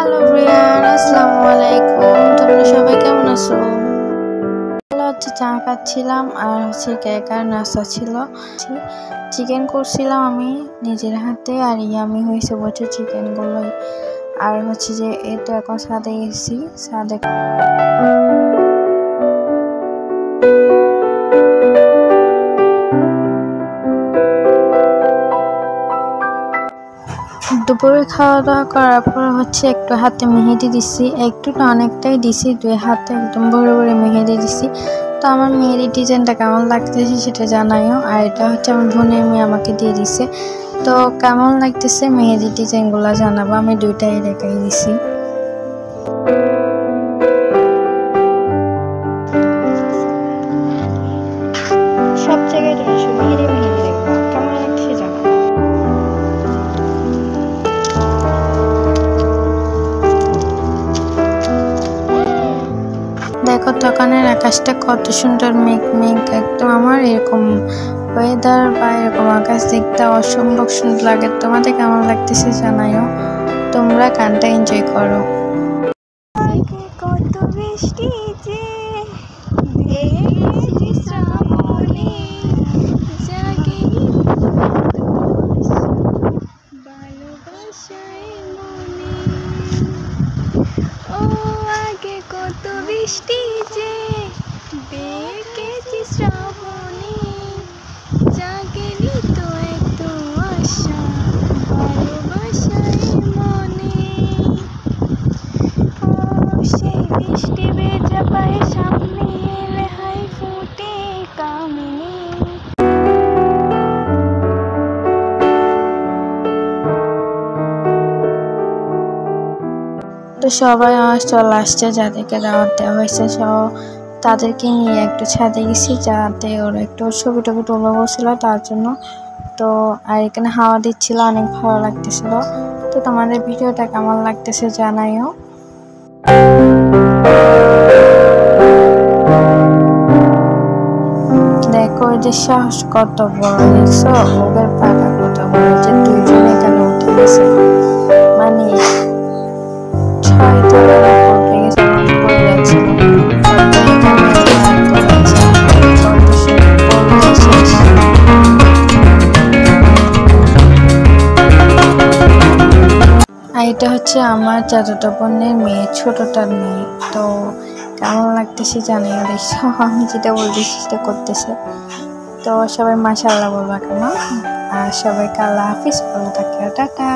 Hello everyone, আসসালামু আলাইকুম। তোমরা সবাই কেমন আছো? চা খাচ্ছিলাম আর কেক আর নাস্তা ছিল। চিকেন করছিলাম আমি নিজের হাতে, আর ইয়ামি হয়েছে বলছে চিকেনগুলো। আর যে এটা এখন ছাদে গেছি, ছাদে দুপুরে খাওয়া দাওয়া করার পর একটু হাতে মেহেদি দিছি, একটু না অনেকটাই দিছি, 2 হাতে একদম ভরে ভরে মেহেদি দিছি। তো আমার মেহেদির ডিজাইনটা কেমন লাগতেছে সেটা জানাইও। আর এটা আমার বোনের মেয়ে আমাকে দিয়ে দিছে, তো কেমন লাগতেছে মেহেদির ডিজাইনগুলো জানাবো। আমি 2টাই রেখাই দিছি। সব জায়গায় মেহেদি মেহেদি দেখবো, কেমন লাগছে জানাবো। দেখো দোকানের আকাশটা কত সুন্দর, মেঘ মেঘ একদম। আমার এরকম ওয়েদার বা এরকম আকাশ দেখতে অসম্ভব সুন্দর লাগে। তোমাদের কেমন লাগতেছে জানাইও। তোমরা গানটা এনজয় করো। কত বৃষ্টি যে দেখেছি শ্রাবণে, জাগেনি ভালোবাসায় মনে। ও আগে কত বৃষ্টি যে দেখেছি শ্রাবণে, জাগেনি তো এত আশা ভালোবাসায় মনে। সেই বৃষ্টি ভেজা পায়ে সামনে এলে হাই ফুটে কামিনী। তো সবাই চলে আসছে, যাদেরকে দাওয়াত দেওয়া হয়েছে তাদেরকে নিয়ে একটু ছাদে গেছি, যাতে ওরা একটু ছবি টবি তুলে বসছিল তার জন্য। তো আর এখানে হাওয়া দিচ্ছিল, অনেক ভালো লাগতেছিল। তো তোমাদের ভিডিওটা কেমন লাগতেছে জানাইও। দেখো যে সাহস কত বড়, দেখছো ওদের পাটা কত বড়, যে 2জন এখানে উঠে গেছে, মানে 6 তলার উপর থেকে পড়ে যাচ্ছিল। আর এটা আমার চাচাতো বোনের মেয়ে, ছোটটার মেয়ে। তো কেমন লাগতেছে জানিও। দেখছো আমি যেটা বলতেছি সেটা করতেছে। তো সবাই মাশাআল্লাহ বলবা কেন, আর সবাইকে আল্লাহ হাফিজ, ভালো থাকে, টাটা।